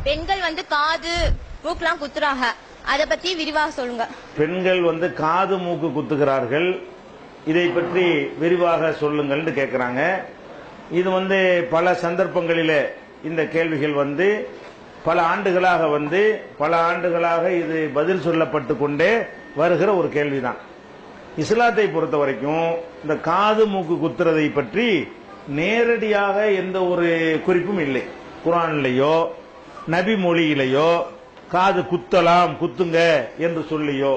பெண்கள் வந்து காது மூக்கெல்லாம் குத்துறாங்க, அதை பத்தி விரிவாக சொல்லுங்க. பெண்கள் வந்து காது மூக்கு குத்துகிறார்கள், இதை பற்றி விரிவாக சொல்லுங்கள் கேட்கிறாங்க. இது வந்து பல சந்தர்ப்பங்களிலே இந்த கேள்விகள் வந்து பல ஆண்டுகளாக இது பதில் சொல்லப்பட்டு கொண்டே வருகிற ஒரு கேள்விதான். இஸ்லாத்தை பொறுத்த வரைக்கும் இந்த காது மூக்கு குத்துறதை பற்றி நேரடியாக எந்த ஒரு குறிப்பும் இல்லை. குர்ஆனிலேயோ நபி மொழியிலேயோ காது குத்தலாம், குத்துங்க என்று சொல்லியோ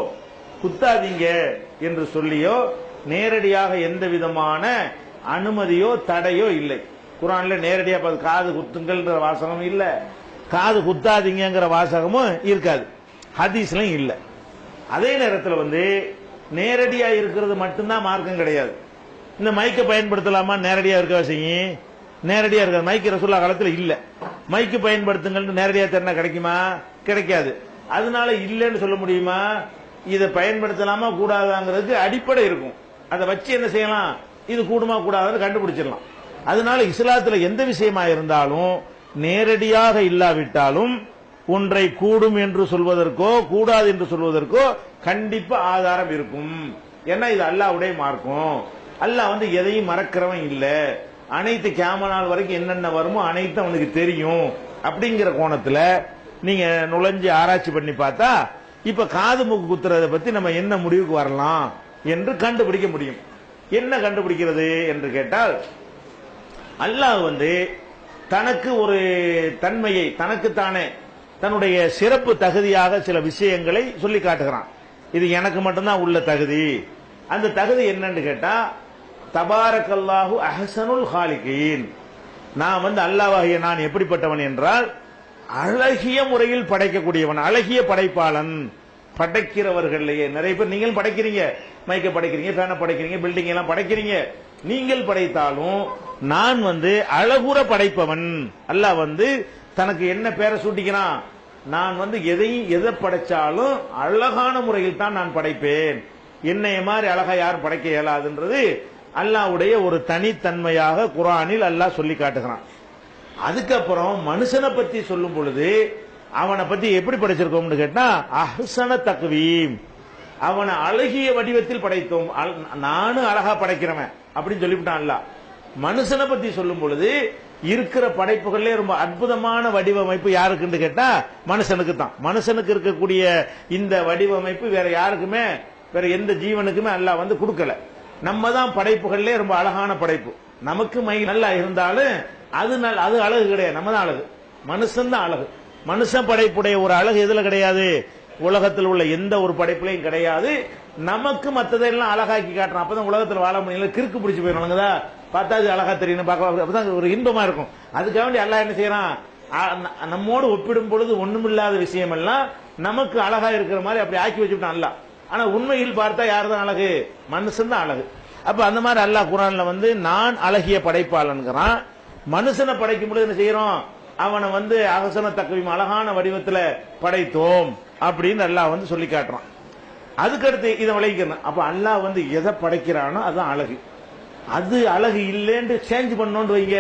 குத்தாதீங்க என்று சொல்லியோ நேரடியாக எந்த விதமான அனுமதியோ தடையோ இல்லை. குர்ஆன்ல நேரடியா காது குத்துங்கள்ன்ற வாசகம் இல்ல, காது குத்தாதீங்கிற வாசகமும் இருக்காது, ஹதீஸ்லயும் இல்ல. அதே நேரத்தில் வந்து நேரடியா இருக்கிறது மட்டும்தான் மார்க்கம் கிடையாது. இந்த மைக்கை பயன்படுத்தலாமா? நேரடியா இருக்க செய்யும், நேரடியா இருக்காது. மைக்கு ரசூலுல்லாஹ் காலத்துல இல்ல. மைக்கு பயன்படுத்துங்கள் நேரடியா தெரினா கிடைக்குமா? கிடைக்காது. அதனால இல்லைன்னு சொல்ல முடியுமா? இதை பயன்படுத்தலாமா கூடாதாங்கிறதுக்கு அடிப்படை இருக்கும். அதை வச்சு என்ன செய்யலாம், இது கூடுமா கூடாதுன்னு கண்டுபிடிச்சிடலாம். அதனால இஸ்லாத்துல எந்த விஷயமா இருந்தாலும் நேரடியாக இல்லாவிட்டாலும் ஒன்றை கூடும் என்று சொல்வதற்கோ கூடாது என்று சொல்வதற்கோ கண்டிப்பா ஆதாரம் இருக்கும். ஏன்னா இது அல்லாஹ்வுடைய மார்க்கம். அல்லாஹ் வந்து எதையும் மறக்கிறவன் இல்ல. அனைத்து கியாமத் நாள் வரைக்கும் என்னென்ன வருமோ அனைத்தும் அவனுக்கு தெரியும். அப்படிங்கிற கோணத்துல நீங்க நுழைஞ்சு ஆராய்ச்சி பண்ணி பார்த்தா இப்ப காது மூக்கு குத்துறதை பத்தி நம்ம என்ன முடிவுக்கு வரலாம் என்று கண்டுபிடிக்க முடியும். என்ன கண்டுபிடிக்கிறது என்று கேட்டால், அல்லாஹ் வந்து தனக்கு ஒரு தன்மையை தனக்குத்தானே தன்னுடைய சிறப்பு தகுதியாக சில விஷயங்களை சொல்லி காட்டுகிறான். இது எனக்கு மட்டும்தான் உள்ள தகுதி. அந்த தகுதி என்னன்னு கேட்டா, தபாரக்கல்லாஹு அஹ்ஸனுல் ஹாலிகீன். நான் வந்து அல்லாஹ்வாகிய நான் எப்படிப்பட்டவன் என்றால் அழகிய முறையில் படைக்கக்கூடியவன், அழகிய படைப்பாளன். படைக்கிறவர்களையே நிறைய பேர் நீங்கள் படைக்கிறீங்க, மைக்க படைக்கிறீங்க, ஃபேனை படைக்கிறீங்க, பில்டிங் எல்லாம் படைக்கிறீங்க. நீங்கள் படைத்தாலும் நான் வந்து அழகுற படைப்பவன். அல்லாஹ் வந்து தனக்கு என்ன பேரை சூட்டிக்கிறான், நான் வந்து எதை படைச்சாலும் அழகான முறையில் தான் நான் படைப்பேன். என்னைய மாதிரி அழகா யாரும் படைக்க இயலாதுன்றது அல்லாஹ்வுடைய ஒரு தனித்தன்மையாக குர்ஆனில் அல்லாஹ் சொல்லி காட்டுகிறான். அதுக்கப்புறம் மனுஷனை பத்தி சொல்லும் பொழுது அவனை பத்தி எப்படி படைச்சிருக்கோம்னு கேட்டா, அஹ்ஸன தக்வீம், அவனை அழகிய வடிவத்தில் படைத்தோம். நானும் அழகா படைக்கிறவன் அப்படின்னு சொல்லிவிட்டான் அல்லாஹ். மனுஷனை பத்தி சொல்லும் பொழுது இருக்கிற படைப்புகளே ரொம்ப அற்புதமான வடிவமைப்பு யாருக்குன்னு கேட்டா மனுஷனுக்கு தான். மனுஷனுக்கு இருக்கக்கூடிய இந்த வடிவமைப்பு வேற யாருக்குமே, வேற எந்த ஜீவனுக்குமே அல்லாஹ் வந்து கொடுக்கல. நம்ம தான் படைப்புகள்ல ரொம்ப அழகான படைப்பு. நமக்கு மை நல்லா இருந்தாலும் அது அழகு கிடையாது, நம்ம தான் அழகு. மனுஷன் தான் அழகு. மனுஷன் படைப்புடைய ஒரு அழகு எதுல கிடையாது, உலகத்தில் உள்ள எந்த ஒரு படைப்புலையும் கிடையாது. நமக்கு மற்றதெல்லாம் அழகாக்கி காட்டுறான். அப்பதான் உலகத்தில் வாழ முடியல, கிறுக்கு பிடிச்சு போயிடுவாங்க. பார்த்தா அது அழகா தெரியும், அப்பதான் ஒரு இன்பமா இருக்கும். அதுக்காக வேண்டி அல்லாஹ் என்ன செய்யறான், நம்மோடு ஒப்பிடும் பொழுது ஒண்ணுமில்லாத விஷயம் எல்லாம் நமக்கு அழகா இருக்கிற மாதிரி அப்படி ஆக்கி வச்சுட்டான் அல்லாஹ். ஆனா உண்மையில் பார்த்தா யார் தான் அழகு, மனுஷன் தான் அழகு. அப்ப அந்த மாதிரி அல்லாஹ் குர்ஆன்ல வந்து நான் அழகிய படைப்பாளன்கிறான். மனுஷனை படைக்கும் பொழுது என்ன செய்யறோம், அவனை வந்து அஹ்ஸன தக்வீம், அழகான வடிவத்தில் படைத்தோம் அப்படின்னு அல்லாஹ் வந்து சொல்லி காட்டுறான். அதுக்கடுத்து இதை விளைவிக்கணும். அப்ப அல்லாஹ் வந்து எதை படைக்கிறானோ அதுதான் அழகு. அது அழகு இல்லைன்னு சேஞ்ச் பண்ணோன்னு வைங்க,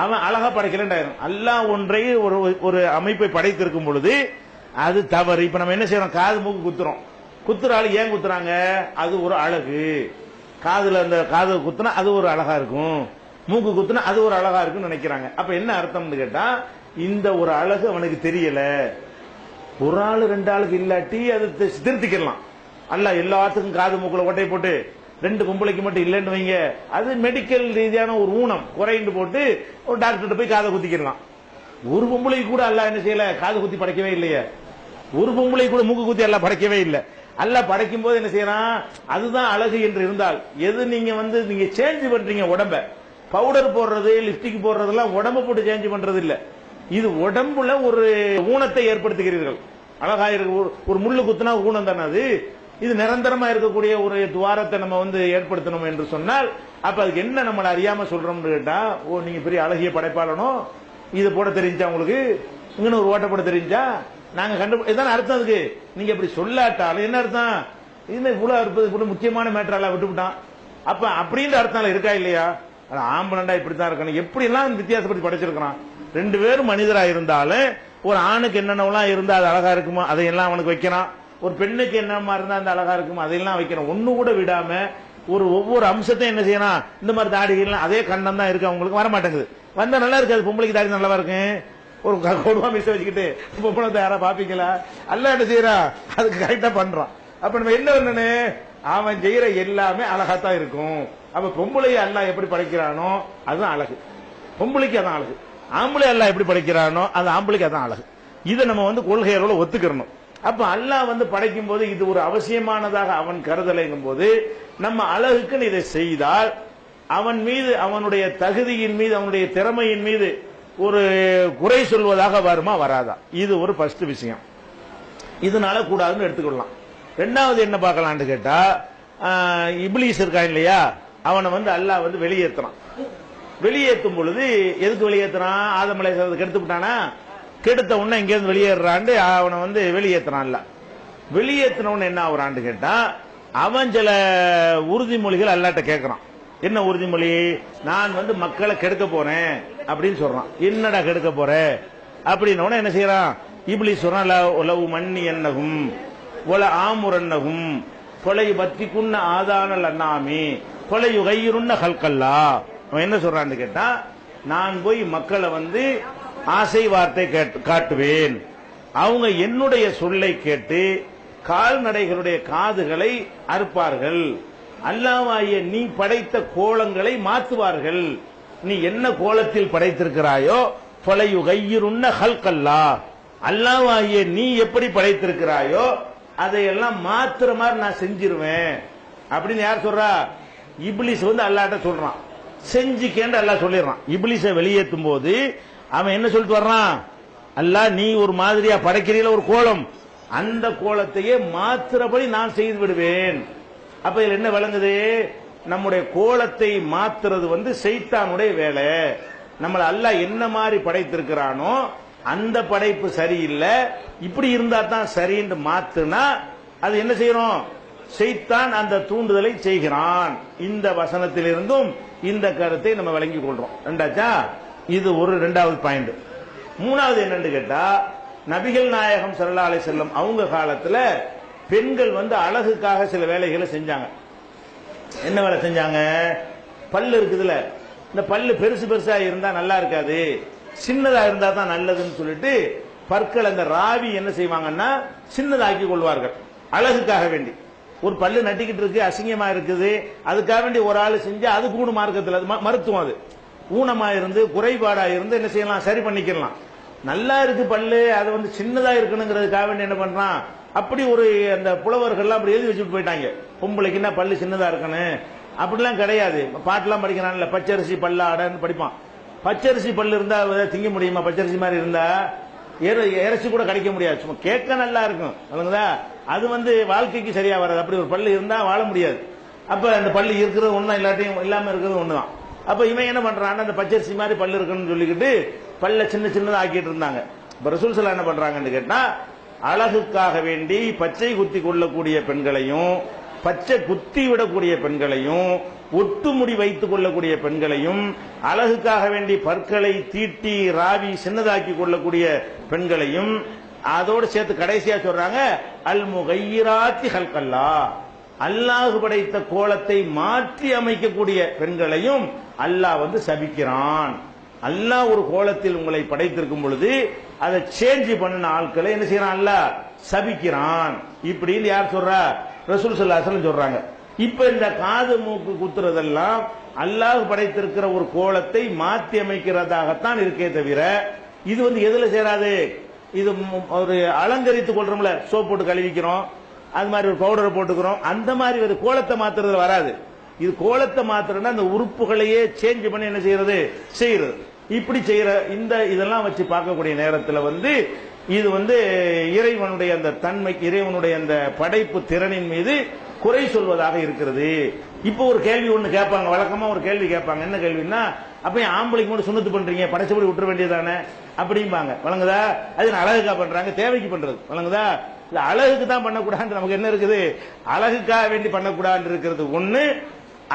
அவன் அழகா படைக்கலன்றாயிரும். அல்லாஹ் ஒன்றை ஒரு அமைப்பை படைத்திருக்கும் பொழுது அது தவறு. இப்ப நம்ம என்ன செய்யறோம், காது மூக்கு குத்துறோம். குத்துற ஆளு ஏன் குத்துறாங்க, அது ஒரு அழகு. காதுல அந்த காது குத்துனா அது ஒரு அழகா இருக்கும், மூக்கு குத்துனா அது ஒரு அழகா இருக்குன்னு நினைக்கிறாங்க. அப்ப என்ன அர்த்தம்னு கேட்டா, இந்த ஒரு அழகு அவனுக்கு தெரியல. ஒரு ஆளு ரெண்டு ஆளுக்கு இல்லாட்டி அது திருத்திக்கலாம். அல்லாஹ் எல்லாத்துக்கும் காது மூக்குல ஒட்டை போட்டு ரெண்டு பொம்பளைக்கு மட்டும் இல்லைன்னு வைங்க, அது மெடிக்கல் ரீதியான ஒரு ஊனம் குறைந்து போட்டு ஒரு டாக்டர் போய் காதை குத்திக்கலாம். ஒரு பொம்பளைக்கு கூட அல்லாஹ் என்ன செய்யல, காது குத்தி படைக்கவே இல்லையே. ஒரு பொம்பளை கூட மூக்கு குத்தி அல்லாஹ் படைக்கவே இல்லை. அல்லாஹ் படைக்கும் போது என்ன செய்யறான், அதுதான் அழகு என்று இருந்தால், எது நீங்க சேஞ்ச் பண்றீங்க உடம்ப, பவுடர் போடுறது லிப்டிக் போடுறதெல்லாம் உடம்ப போட்டு சேஞ்ச் பண்றது இல்ல. இது உடம்புல ஒரு ஊனத்தை ஏற்படுத்துகிறீர்கள். அழகா இருக்கு, ஒரு முள்ளு குத்துனா ஊனம் தானே அது. இது நிரந்தரமா இருக்கக்கூடிய ஒரு துவாரத்தை நம்ம வந்து ஏற்படுத்தணும் என்று சொன்னால், அப்ப அதுக்கு என்ன நம்மளை அறியாம சொல்றோம்னு கேட்டா, ஓ நீங்க பெரிய அழகிய படைப்பாளனோ, இது போட தெரிஞ்சா உங்களுக்கு, இங்கன்னு ஒரு ஓட்ட போட தெரிஞ்சா நாங்க இதான் அர்த்தம். அதுக்கு நீங்க இப்படி சொல்லாட்டாலும் என்ன அர்த்தம், இது இவ்வளவு இருப்பது முக்கியமான மேட்டரெல்லாம் விட்டுவிட்டான். அப்ப அப்படின்ற அர்த்தம் இருக்கா இல்லையா? ஆம்பளண்டா இப்படித்தான் இருக்கணும், எப்படி எல்லாம் வித்தியாசப்படி படைச்சிருக்கிறான். ரெண்டு பேரும் மனிதரா இருந்தாலும் ஒரு ஆணுக்கு என்னென்னலாம் இருந்தா அது அழகா இருக்குமோ அதையெல்லாம் அவனுக்கு வைக்கிறான். ஒரு பெண்ணுக்கு என்னமா இருந்தா அந்த அழகா இருக்குமோ அதையெல்லாம் வைக்கிறான். ஒண்ணு கூட விடாம ஒவ்வொரு அம்சத்தையும் என்ன செய்யணும், இந்த மாதிரி தாடிகள்லாம் அதே கண்டம் தான் இருக்கு, அவங்களுக்கு வர மாட்டேங்குது. வந்தா நல்லா இருக்காது, பொம்பளைக்கு தாடி நல்லாவா இருக்கு? ஒரு கொடுவா மிஸ் வச்சுக்கிட்டு பொம்பளை யாரா பாப்பீங்களா? அல்ல என்ன செய்யறா, அதுக்கு கரெக்டா பண்றான். அப்ப நம்ம என்ன பண்ணு, அவன் செய்யற எல்லாமே அழகாத்தான் இருக்கும். அப்ப பொம்பளைய அல்லாஹ் எப்படி படைக்கிறானோ அதுதான் அழகு, பொம்பளைக்கு அதான் அழகு. ஆம்பளை அல்லாஹ் எப்படி படைக்கிறானோ அது ஆம்பளைக்கு அதான் அழகு. இதை நம்ம கொள்கையோட ஒத்துக்கிறணும். அப்ப அல்லாஹ் படைக்கும் போது இது ஒரு அவசியமானதாக அவன் கருதலைங்கும் போது நம்ம அழகுக்கு இதை செய்தால் அவன் மீது, அவனுடைய தகுதியின் மீது, அவனுடைய திறமையின் மீது ஒரு குறை சொல்வதாக வருமா வராதா? இது ஒரு ஃபர்ஸ்ட் விஷயம். இதனால கூடாதுன்னு எடுத்துக்கொள்ளலாம். ரெண்டாவது என்ன பார்க்கலான்னு கேட்டா, இப்லீஸ் இருக்கான் இல்லையா, அவனை அல்லாஹ் வெளியேற்றுறான். வெளியேற்றும் பொழுது எதுக்கு வெளியேற்றுறான்? ஆதம் அலைஹிஸ்ஸலாம் கெடுத்து விட்டானா, கெடுத்த உடனே இங்க இருந்து வெளியேறாண்டு அவனை வெளியேற்றுறான்ல. வெளியேற்றின என்ன ஆகுறான்னு கேட்டா, அவன் சில உறுதிமொழிகள் அல்லாட்ட கேட்கறான். என்ன உறுதிமொழி? நான் மக்களை கெடுக்க போறேன் அப்படின்னு சொல்றான். என்னடா கெடுக்க போற அப்படின்னு என்ன செய்யறான்? இப்லீஸ் சொல்றான், லவ் மன்னி என்னகும் ஒல ஆமுரன்னகும் கொலை பத்திக்குன்ன ஆதானல் அண்ணாமி கொலை யுகையிருன்ன ஹல்கல்லா. அவன் என்ன சொல்றான்னு கேட்டா, நான் போய் மக்களை ஆசை வார்த்தை காட்டுவேன், அவங்க என்னுடைய சொல்லை கேட்டு கால்நடைகளுடைய காதுகளை அறுப்பார்கள், அல்லாஹ்வாகிய நீ படைத்த கோலங்களை மாற்றுவார்கள், நீ என்ன கோலத்தில் படைத்திருக்கிறாயோ ஃபலயுகையிருன்ன ஹல்கல்லா, அல்லாஹ்வாகிய நீ எப்படி படைத்திருக்கிறாயோ அதையெல்லாம் மாத்துற மாதிரி நான் செஞ்சிருவேன் அப்படின்னு யார் சொல்றா? இப்லீஸ் அல்லாஹ்ட்ட சொல்றான். செஞ்சுக்கேன்னு அல்லாஹ் சொல்லிடுறான். இப்லீஸை வெளியேற்றும் போது அவன் என்ன சொல்லிட்டு வர்றான்? அல்லாஹ் நீ ஒரு மாதிரியா படைக்கிறீல ஒரு கோலம், அந்த கோலத்தையே மாத்திரபடி நான் செய்து விடுவேன். அப்ப இதுல என்ன விளங்குது? நம்முடைய கோலத்தை மாத்துறது சைத்தானுடைய வேலை. நம்மள அல்லாஹ் என்ன மாதிரி படைத்திருக்கிறானோ அந்த படைப்பு சரியில்லை, இப்படி இருந்தா தான் சரின்னு மாத்துனா அது என்ன செய்யறோம்? சைத்தான் அந்த தூண்டுதலை செய்கிறான். இந்த வசனத்திலிருந்தும் இந்த கருத்தை நம்ம விளங்கிக் கொள்றோம். ரெண்டாச்சா, இது ஒரு ரெண்டாவது பாயிண்ட். மூணாவது என்னன்னு கேட்டா, நபிகள் நாயகம் ஸல்லல்லாஹு அலைஹி வஸல்லம் அவங்க காலத்துல பெண்கள் அழகுக்காக சில வேலைகளை செஞ்சாங்க. என்ன வேலை செஞ்சாங்க? பல்லு இருக்குதுல, இந்த பல்லு பெருசு பெருசா இருந்தா நல்லா இருக்காது, சின்னதா இருந்தா தான் நல்லதுன்னு சொல்லிட்டு பற்கள் அந்த ராவி என்ன செய்வாங்கன்னா சின்னதாக்கி கொள்வார்கள் அழகுக்காக வேண்டி. ஒரு பல்லு நட்டிக்கிட்டு இருக்கு, அசிங்கமா இருக்குது, அதுக்காக வேண்டி ஒரு ஆள் செஞ்சா அது கூடு மார்க்கத்தில் மருத்துவம். அது ஊனமா இருந்து குறைபாடா இருந்து என்ன செய்யலாம், சரி பண்ணிக்கலாம். நல்லா இருக்கு பல்லு, அது சின்னதா இருக்கணுங்கிறதுக்காக வேண்டி என்ன பண்றான், அப்படி ஒரு அந்த புலவர்கள்லாம் அப்படி எழுதி வச்சுட்டு போயிட்டாங்க. பொம்பளைக்குன்னா பல்லு சின்னதா இருக்கணும் அப்படிலாம் கிடையாது. பாட்டெல்லாம் படிக்கிறான்ல, பச்சரிசி பல்லாடன்னு படிப்பான். பச்சரிசி பல்லு இருந்தா திங்க முடியுமா? பச்சரிசி மாதிரி இருந்தா இறைச்சி கூட கிடைக்க முடியாது, சும்மா கேட்க நல்லா இருக்கும். அது வாழ்க்கைக்கு சரியா வராது. அப்படி ஒரு பல்லு இருந்தா வாழ முடியாது. அப்ப அந்த பல்லு இருக்கிறது ஒண்ணுதான், இல்லாட்டியும் இல்லாம இருக்கிறது ஒண்ணுதான். அப்ப இவன் என்ன பண்றான், அந்த பச்சரிசி மாதிரி பல்லு இருக்குன்னு சொல்லிக்கிட்டு பல்ல சின்ன சின்னதா ஆக்கிட்டு இருந்தாங்க. இப்ப ரசூல் ஸல்லல்லாஹு என்ன பண்றாங்கன்னு கேட்டா, அழகுக்காக வேண்டி பச்சை குத்தி கொள்ளக்கூடிய பெண்களையும், பச்சை குத்தி விடக்கூடிய பெண்களையும், ஒட்டுமுடி வைத்துக் கொள்ளக்கூடிய பெண்களையும், அழகுக்காக வேண்டி பற்களை தீட்டி ராவி சின்னதாக்கி கொள்ளக்கூடிய பெண்களையும், அதோடு சேர்த்து கடைசியா சொல்றாங்க அல் முகையிராத்தி ஹல்கல்லா, அல்லாஹ் படைத்த கோலத்தை மாற்றி அமைக்கக்கூடிய பெண்களையும் அல்லாஹ் சபிக்கிறான். அல்லாஹ் ஒரு கோலத்தில் உங்களை படைத்திருக்கும் பொழுது அதை சேஞ்ச் பண்ணின ஆட்களை என்ன செய்யறான்? அல்லாஹ் சபிக்கிறான். இப்படின்னு யார் சொல்றா? ரசூல் ஸல்லல்லாஹு அலைஹி வஸல்லம் சொல்றாங்க. இப்ப இந்த காது மூக்கு குத்துறதெல்லாம் அல்லாஹ் படைத்திருக்கிற ஒரு கோலத்தை மாற்றி அமைக்கிறதாகத்தான் இருக்கே தவிர இது எதுல சேராது. இது ஒரு அலங்கரித்துக் கொள்றோம்ல, சோப் போட்டு கழுவிக்கிறோம், அது மாதிரி ஒரு பவுடரை போட்டுக்கிறோம், அந்த மாதிரி ஒரு கோலத்தை மாத்துறதுல வராது. இது கோலத்தை மாத்துறதுன்னா அந்த உறுப்புகளையே சேஞ்ச் பண்ணி என்ன செய்யறது செய்யறது. இப்படி செய்யற இந்த இதெல்லாம் வச்சு பார்க்கக்கூடிய நேரத்தில் இது இறைவனுடைய அந்த தன்மை, இறைவனுடைய அந்த படைப்பு திறனின் மீது குறை சொல்வதாக இருக்கிறது. இப்போ ஒரு கேள்வி ஒண்ணு கேட்பாங்க, வழக்கமா ஒரு கேள்வி கேட்பாங்க. என்ன கேள்வின்னா, அப்ப ஆம்பளைக்கு மட்டும் சுண்ணத்து பண்றீங்க, படைச்சபடி விட்டுற வேண்டியதானே அப்படிம்பாங்க. வழங்குதா? அது அழகுக்கா பண்றாங்க, தேவைக்கு பண்றது. வழங்குதா? இல்ல அழகுக்கு தான் பண்ணக்கூடாது. நமக்கு என்ன இருக்குது, அழகுக்காக வேண்டி பண்ணக்கூடாது இருக்கிறது ஒண்ணு.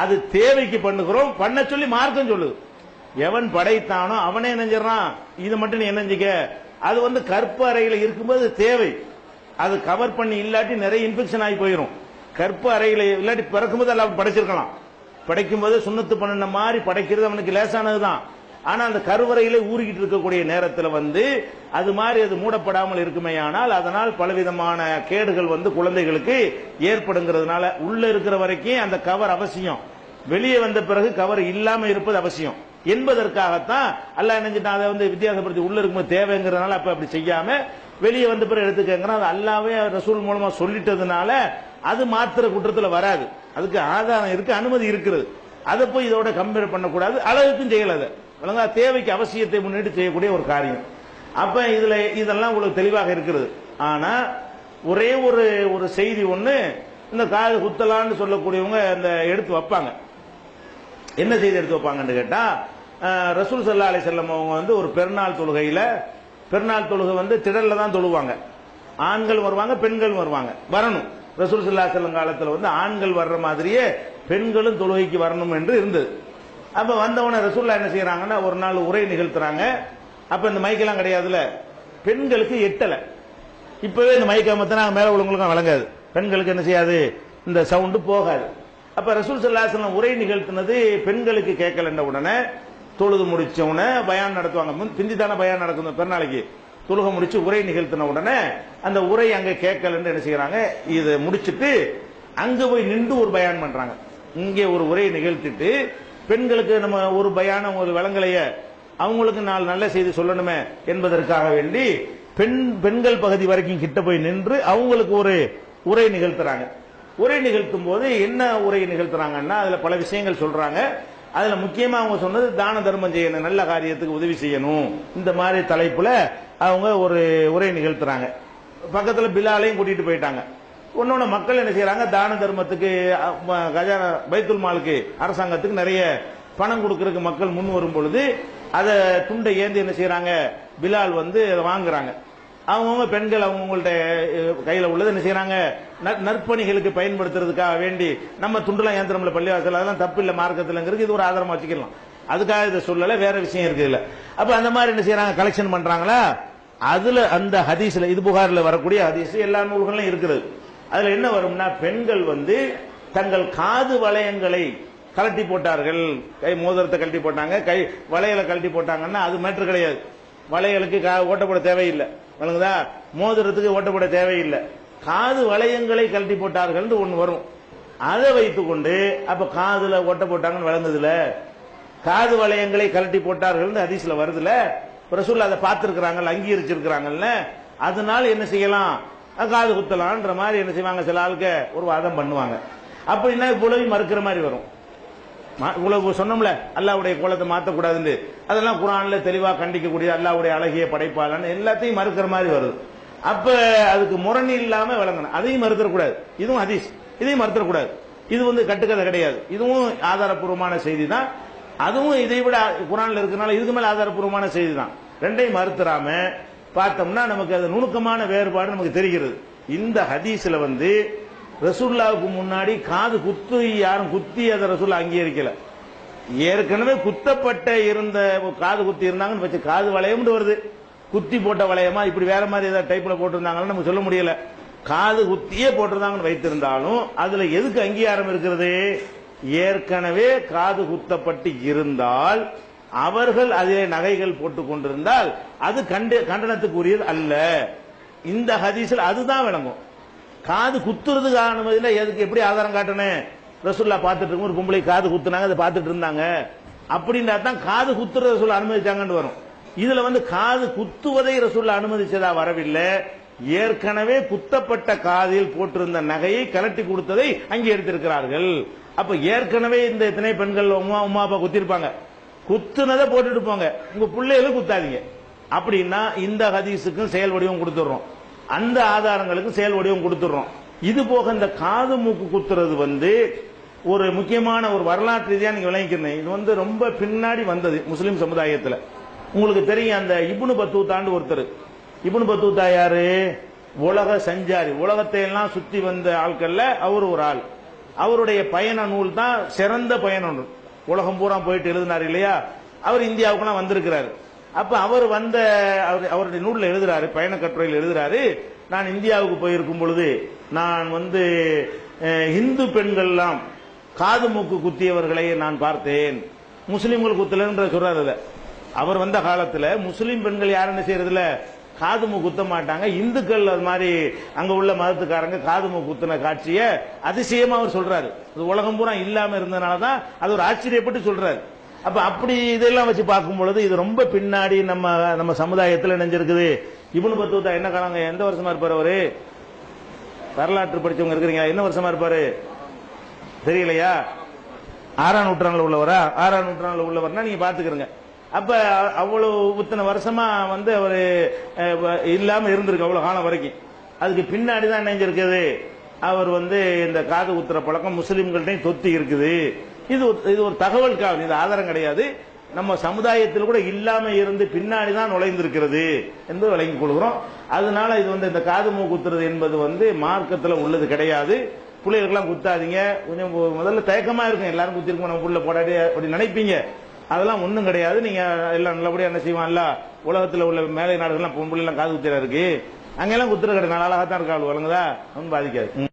அது தேவைக்கு பண்ணுகிறோம், பண்ண சொல்லி மார்க்கம் சொல்லுது. எவன் படைத்தானோ அவனே நினைஞ்சிடறான், இது மட்டும் நீ என்னஞ்சிக்க, அது வந்து கற்பு அறையில் இருக்கும்போது தேவை. அது கவர் பண்ணி இல்லாட்டி நிறைய இன்ஃபெக்ஷன் ஆகி போயிடும். கற்பு அறையில் இல்லாட்டி பிறக்கும்போது எல்லாம் படைச்சிருக்கலாம். படைக்கும் போது சுண்ணத்து பண்ணின மாதிரி படைக்கிறது அவனுக்கு லேசானதுதான். ஆனா அந்த கருவறையிலே ஊறிக்கிட்டு இருக்கக்கூடிய நேரத்தில் வந்து அது மாதிரி அது மூடப்படாமல் இருக்குமேயானால் அதனால் பலவிதமான கேடுகள் வந்து குழந்தைகளுக்கு ஏற்படுங்கிறதுனால உள்ள இருக்கிற வரைக்கும் அந்த கவர் அவசியம். வெளியே வந்த பிறகு கவர் இல்லாம இருப்பது அவசியம் என்பதற்காகத்தான் அல்லாஹ் நினைச்சிட்டான். அதை வந்து வித்தியாசப்படுத்தி உள்ள இருக்கும்போது தேவைங்கிறதுனால அப்ப அப்படி செய்யாம வெளியே வந்த பிறகு எடுத்துக்கங்கிறான். அது அல்லாவே ரசூல் மூலமா சொல்லிட்டதுனால அது மாத்திர குற்றத்தில் வராது. அதுக்கு ஆதாரம் இருக்கு, அனுமதி இருக்கிறது. அதை போய் இதோட கம்பேர் பண்ணக்கூடாது. அழகுக்கும் செய்யல. அதை தேவைக்கு அவசியத்தை முன்னிட்டு செய்யக்கூடிய ஒரு காரியம். அப்ப இதுல இதெல்லாம் உங்களுக்கு தெளிவாக இருக்கிறது. ஆனா ஒரே ஒரு செய்தி ஒண்ணு இந்த காது குத்தலான்னு சொல்லக்கூடியவங்க இந்த எடுத்து வைப்பாங்க. என்ன செய்தி எடுத்து வைப்பாங்கன்னு கேட்டா, ரசூல் ஸல்லல்லாஹு அலைஹி வஸல்லம் அவங்க வந்து ஒரு பெருநாள் தொழுகை வந்து திடல்ல தான் தொழுவாங்க. ஆண்கள் வருவாங்க, பெண்கள் வருவாங்க. வரணும். ரசூல் ஸல்லல்லாஹு அலைஹி வஸல்லம் காலத்தில் வந்து ஆண்கள் வர்ற மாதிரியே பெண்களும் தொழுகைக்கு வரணும் என்று இருந்தது. அப்ப வந்தவன ரசூலுல்லாஹ் என்ன செய்யறாங்கன்னா ஒரு நாள் உரை நிகழ்த்துறாங்க. அப்ப இந்த மைக்கெல்லாம் கிடையாதுல, பெண்களுக்கு எட்டல. இப்பவே இந்த மைக்க மத்தனா மேல உள்ளவங்களுக்கும் வழங்காது, பெண்களுக்கு என்ன செய்யாது, இந்த சவுண்டு போகாது. அப்ப ரசூல் ஸல்லல்லாஹு அலைஹி வஸல்லம் உரை நிகழ்த்தினது பெண்களுக்கு கேட்கலன்ற உடனே தொழுது முடிச்ச உடனே பயான் நடத்துவாங்க. பிந்தி தானே பயான் நடக்கும் பெருநாளைக்கு. தொழுகை முடிச்சு உரை நிகழ்த்தின உடனே அந்த உரை அங்க கேட்கலன்னு என்ன செய்யறாங்க, இதை முடிச்சுட்டு அங்க போய் நின்று ஒரு பயான் பண்றாங்க. இங்கே ஒரு உரையை நிகழ்த்திட்டு பெண்களுக்கு நம்ம ஒரு பயானம் ஒரு விளங்கலைய அவங்களுக்கு நாலு நல்ல செய்தி சொல்லணுமே என்பதற்காக வேண்டி பெண்கள் பகுதி வரைக்கும் கிட்ட போய் நின்று அவங்களுக்கு ஒரு உரை நிகழ்த்துறாங்க. உரை நிகழ்த்தும் போது என்ன உரை நிகழ்த்துறாங்கன்னா அதுல பல விஷயங்கள் சொல்றாங்க. அதுல முக்கியமா அவங்க சொன்னது தான தர்மம் செய்யணும், நல்ல காரியத்துக்கு உதவி செய்யணும். இந்த மாதிரி தலைப்புல அவங்க ஒரு உரை நிகழ்த்துறாங்க. பக்கத்துல பிலாலையும் கூட்டிட்டு போயிட்டாங்க. ஒன்னொன்னு மக்கள் என்ன செய்யறாங்க, தான தர்மத்துக்கு கஜானா பைத்துல் மாலுக்கு அரசாங்கத்துக்கு நிறைய பணம் கொடுக்கறதுக்கு மக்கள் முன் வரும் பொழுது அதை துண்டை ஏந்தி என்ன செய்யறாங்க, பிலால் வந்து வாங்குறாங்க. அவங்கவுங்க பெண்கள் அவங்கவுங்கள்ட்ட கையில உள்ளது என்ன செய்யறாங்க, நற்பணிகளுக்கு பயன்படுத்துறதுக்காக வேண்டி நம்ம துண்டுலாம் ஏந்திரம்ல பள்ளிவாசல் அதெல்லாம் தப்பு இல்ல மார்க்கத்துலங்கிறது இது ஒரு ஆதாரமா வச்சுக்கலாம். அதுக்காக இதை சொல்லல, வேற விஷயம் இருக்கு இல்ல. அப்ப அந்த மாதிரி என்ன செய்யறாங்க, கலெக்ஷன் பண்றாங்களா. அதுல அந்த ஹதீஸ்ல, இது புகார்ல வரக்கூடிய ஹதீஸ் எல்லா நூல்களும் இருக்கிறது. அதுல என்ன வரும்னா, பெண்கள் வந்து தங்கள் காது வளையங்களை கழட்டி போட்டார்கள், கை மோதிரத்தை கழட்டி போட்டாங்க, கை வளையலை கழட்டி போட்டாங்கன்னா அது மேட்டர் கிடையாது. வளையலுக்கு ஓட்டப்பட தேவையில்லை, வழங்குதா, மோதிரத்துக்கு ஓட்டப்பட தேவையில்லை. காது வளையங்களை கழட்டி போட்டார்கள் ஒன்னு வரும். அதை வைத்துக்கொண்டு அப்ப காதுல ஓட்ட போட்டாங்கன்னு வழங்குதுல, காது வளையங்களை கழட்டி போட்டார்கள் ஹதீஸ்ல வருதுல, ரசூலுல்லாஹ் அதை பார்த்திருக்கிறாங்க, அங்கீகரிச்சிருக்கிறாங்கல்ல. அதனால என்ன செய்யலாம், காது குத்தலான்ற மாதிரி என்ன செய்வாங்க, சில ஆளுக்கு ஒரு வாதம் பண்ணுவாங்க. அப்படின்னா இவ்வளவு மறுக்கிற மாதிரி வரும். இவ்வளவு சொன்னோம்ல அல்லாஹ்வுடைய கோலத்தை மாற்றக்கூடாதுன்னு, அதெல்லாம் குர்ஆன்ல தெளிவா கண்டிக்கக்கூடிய அல்லாஹ்வுடைய அழகிய படைப்பாளன் எல்லாத்தையும் மறுக்கிற மாதிரி வருது. அப்ப அதுக்கு முரணி இல்லாம விளங்கணும். அதையும் மறுத்தரக்கூடாது, இதுவும் ஹதீஸ், இதையும் மறுத்தரக்கூடாது. இது வந்து கட்டுக்கதை கிடையாது, இதுவும் ஆதாரப்பூர்வமான செய்தி தான். அதுவும் இதை விட குர்ஆன்ல இருக்கனால இதுக்கு மேல ஆதாரப்பூர்வமான செய்தி தான். ரெண்டையும் மறுத்துறாம பார்த்தோம்னா நமக்கு அது நுணுக்கமான வேறுபாடு நமக்கு தெரிகிறது. இந்த ஹதீஸ்ல வந்து ரசூலுல்லாஹ்வுக்கு முன்னாடி காது குத்து யாரும் குத்தி அதை ரசூலுல்லாஹ் அங்கீகரிக்கல. ஏற்கனவே குத்தப்பட்ட இருந்த காது குத்தி இருந்தாங்கன்னு வச்சு, காது வளையம் வருது, குத்தி போட்ட வளையமா இப்படி வேற மாதிரி ஏதாவது டைப்ல போட்டிருந்தாங்கன்னு நமக்கு சொல்ல முடியல. காது குத்தியே போட்டிருந்தாங்கன்னு வைத்திருந்தாலும் அதுல எதுக்கு அங்கீகாரம் இருக்கிறது, ஏற்கனவே காது குத்தப்பட்டு இருந்தால் அவர்கள் அதிலே நகைகள் போட்டுக் கொண்டிருந்தால் அது கண்டனத்துக்குரியது அல்ல. இந்த ஹதீஸில் அதுதான் விளங்கும். காது குத்துறதுக்கு அனுமதியில எதுக்கு எப்படி ஆதாரம் காட்டணும், ரசூலுல்லாஹ் பார்த்துட்டு இருக்கும் ஒரு பொம்பளை காது குத்துனாங்க, அதை பார்த்துட்டு இருந்தாங்க அப்படின்னா தான் காது குத்துறத ரசூலுல்லாஹ் அனுமதிச்சாங்கன்னு வரும். இதுல வந்து காது குத்துவதை ரசூலுல்லாஹ் அனுமதிச்சதா வரவில்லை, ஏற்கனவே குத்தப்பட்ட காதில் போட்டிருந்த நகையை கலட்டி கொடுத்ததை அங்கே எடுத்திருக்கிறார்கள். அப்ப ஏற்கனவே இந்த எத்தனை பெண்கள் உமா அப்பா குத்திருப்பாங்க, குத்துனதை போட்டுட்டு போங்க, உங்க பிள்ளைகளும் குத்தாதீங்க அப்படின்னா இந்த ஹதீஸுக்கும் செயல் வடிவம் கொடுத்துடுறோம், அந்த ஆதாரங்களுக்கும் செயல் வடிவம் கொடுத்துடுறோம். இது போக இந்த காது மூக்கு குத்துறது வந்து ஒரு முக்கியமான ஒரு வரலாற்று ரீதியா நீங்க விளங்கிக்கிறேன். இது வந்து ரொம்ப பின்னாடி வந்தது முஸ்லிம் சமுதாயத்தில். உங்களுக்கு தெரியும், அந்த இப்னு பத்தூத்தாண்டு ஒருத்தர். இப்னு பத்தூத்தா யாரு, உலக சஞ்சாரி, உலகத்தை எல்லாம் சுத்தி வந்த ஆட்கள்ல அவர் ஒரு ஆள். அவருடைய பயண நூல் தான் சிறந்த பயண நூல், உலகம் பூரா போயிட்டு எழுதினார் இல்லையா. அவர் இந்தியாவுக்குலாம் வந்திருக்கிறார். அப்ப அவர் வந்த அவருடைய நூலில் எழுதுறாரு, பயண கட்டுரையில் எழுதுறாரு, நான் இந்தியாவுக்கு போயிருக்கும் பொழுது நான் வந்து இந்து பெண்கள் எல்லாம் காது மூக்கு குத்தியவர்களை நான் பார்த்தேன், முஸ்லிம்கள் குத்தலன்ற சொல்றாரு. அவர் வந்த காலத்துல முஸ்லிம் பெண்கள் யாரும் என்ன செய்யறதுல காது மூக்கு குத்த மாட்டாங்க, இந்துக்கள் அது மாதிரி அங்க உள்ள மதத்துக்காரங்க காது மூக்கு குத்தின காட்சிய அதிசயமா அவர் சொல்றாரு. உலகம் பூரா இல்லாம இருந்ததுனாலதான் அது ஒரு ஆச்சரியப்பட்டு சொல்றாரு. அப்ப அப்படி இதெல்லாம் வச்சு பார்க்கும் பொழுது இது ரொம்ப பின்னாடி நம்ம சமுதாயத்தில் நினைஞ்சிருக்குது. இப்னு பத்தூதா என்ன காலங்க, எந்த வருஷமா இருப்பாரு அவரு? வரலாற்று படிச்சவங்க இருக்கிறீங்க, என்ன வருஷமா இருப்பாரு தெரியலையா? 6ஆம் நூற்றாண்டுல உள்ளவரா? 6ஆம் நூற்றாண்டுல உள்ளவர்னா நீங்க பாத்துக்கிறீங்க. அப்ப அவ்வளவு இத்தனை வருஷமா வந்து அவரு இல்லாம இருந்திருக்கு அவ்வளவு காலம் வரைக்கும். அதுக்கு பின்னாடி தான் நினைஞ்சிருக்குது அவர் வந்து இந்த காது குத்துற பழக்கம் முஸ்லிம்கள்ட்டையும் தொத்தி இருக்குது. இது ஒரு தகவல் காவல், இது ஆதாரம் கிடையாது. நம்ம சமுதாயத்தில் கூட இல்லாம இருந்து பின்னாடி தான் நுழைந்திருக்கிறது என்று விளங்கிக் கொள்கிறோம். அதனால இது வந்து இந்த காது மூக்கு குத்துறது என்பது வந்து மார்க்கத்தில் உள்ளது கிடையாது. பிள்ளைகளுக்கெல்லாம் குத்தாதீங்க. கொஞ்சம் முதல்ல தயக்கமா இருக்கும், எல்லாரும் குத்திருக்கோம் நம்ம புள்ள போடாடி அப்படி நினைப்பீங்க. அதெல்லாம் ஒன்றும் கிடையாது. நீங்க எல்லாம் நல்லபடியா என்ன செய்வான்ல, உலகத்தில் உள்ள மேலை நாடுகள்லாம் பொம்பளை எல்லாம் காது குத்திரா இருக்கு, அங்கெல்லாம் குத்துற கிடையாது, அழகாத்தான் இருக்கா, வழங்குதா, ஒன்றும் பாதிக்காது.